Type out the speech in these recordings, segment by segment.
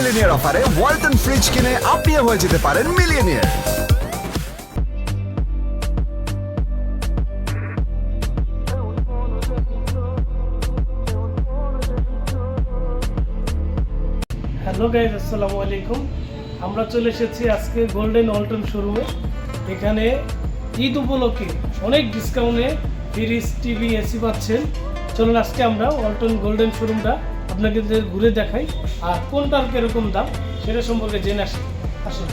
Millionaire অফারে Walton fridge কিনে আপনিও হয়ে যেতে পারেন মিলিয়নিয়ার। হ্যালো গাইস, আসসালামু আলাইকুম। আমরা চলে এসেছি আজকে গোল্ডেন ওয়ালটন শোরুমে। এখানে ঈদ উপলক্ষে অনেক ডিসকাউন্টে ফ্রিজ, টিভি, এসি পাচ্ছেন। চলুন আজকে আমরা ওয়ালটন গোল্ডেন শোরুমটা আপনাকে ঘুরে দেখাই আর কোনটার কীরকম দাম সেটা সম্পর্কে জেনে আসি। আসুন,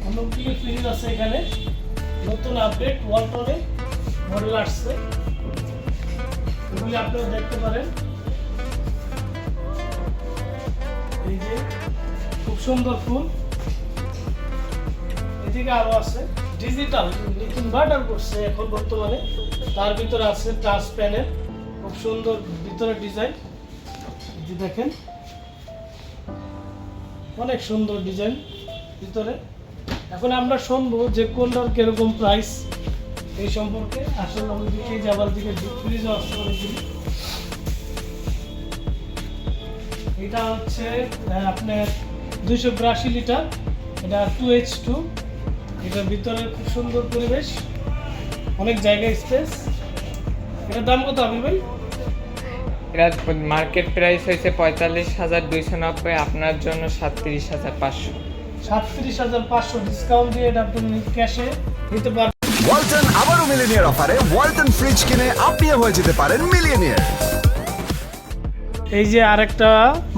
অনেকগুলি ফ্রিজ আছে এখানে, নতুন আপডেট ওয়ালটনে মডেল আসছে, এগুলি আপনারা দেখতে পারেন। এই যে খুব সুন্দর ফুল, এদিকে আরো আছে ডিজিটাল ইনভার্টার করছে এখন বর্তমানে, তার ভিতরে আছে টাচ প্যানেল, খুব সুন্দর ভিতরে ডিজাইন, এই দেখেন অনেক সুন্দর ডিজাইন ভিতরে। এখন আমরা শুনবো যে কোনটার কিরকম প্রাইস এই সম্পর্কে। আসলে আমি দিকে যাবার দিকে ফ্রিজ আসতে অনেকগুলি। এটা হচ্ছে আপনার 282 লিটার, এটা 2H2, এটার ভিতরে খুব সুন্দর পরিবেশ, অনেক জায়গা স্পেস। এটার দাম কত আবির ভাই? এটা মার্কেট প্রাইস হয়েছে 45,290, আপনার জন্য 37,500। 37,500 ডিসকাউন্ট দিয়ে এটা আপনি ক্যাশে নিতে পারেন। ওয়ালটন আবারও মিলিয়নিয়ার অফারে ওয়ালটন ফ্রিজ কিনে আপনিও হয়ে যেতে পারেন মিলিয়নিয়ার। এই যে আরেকটা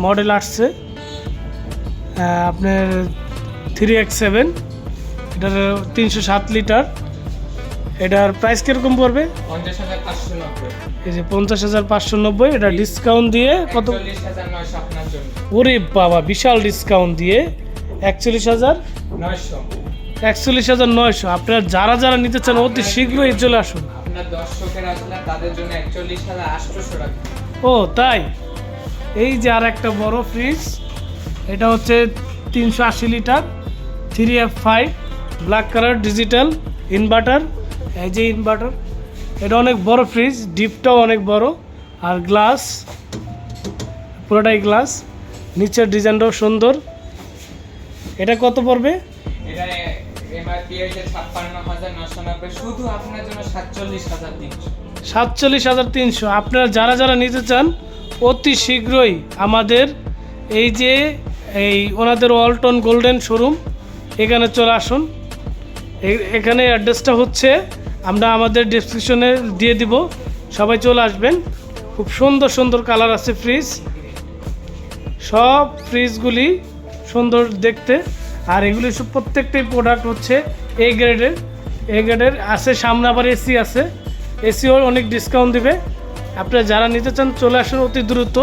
মডেল আসছে আপনার 3X7, এটার 307 লিটার, এটার প্রাইস কিরকম পড়বে? 50,590। এই যে 50,590, এটা ডিসকাউন্ট দিয়ে কত? 41,900 আপনার জন্য। ওরে বাবা, বিশাল ডিসকাউন্ট দিয়ে 41,900। 41,900। আপনারা যারা যারা নিতে চান অতি শীঘ্রই চলে আসুন। আপনার দর্শকের আসলে তাদের জন্য 41,800 টাকা। ও তাই? এই যে আর একটা বড় ফ্রিজ, এটা হচ্ছে 380 litre 3F5 black colour digital inverter. এই যে ইনভার্টার, এটা অনেক বড় ফ্রিজ, ডিপটাও অনেক বড়, আর গ্লাস, পুরোটাই গ্লাস, নিচের ডিজাইনটাও সুন্দর। এটা কত পড়বে? এটা এমআরপি হয়েছে 56,990, শুধু আপনার জন্য 47,300। 47,300। আপনারা যারা যারা নিতে চান অতি শীঘ্রই আমাদের এই যে ওনাদের ওয়ালটন গোল্ডেন শোরুম, এখানে চলে আসুন। এখানে অ্যাড্রেসটা হচ্ছে আমরা আমাদের ডেসক্রিপশনে দিয়ে দিব, সবাই চলে আসবেন। খুব সুন্দর সুন্দর কালার আছে ফ্রিজ, সব ফ্রিজগুলি সুন্দর দেখতে, আর এগুলি সব প্রত্যেকটাই প্রোডাক্ট হচ্ছে এ গ্রেডের আছে। সামনে আবার এসি আছে, এসিও অনেক ডিসকাউন্ট দিবে। আপনারা যারা নিতে চান চলে আসুন অতি দ্রুত।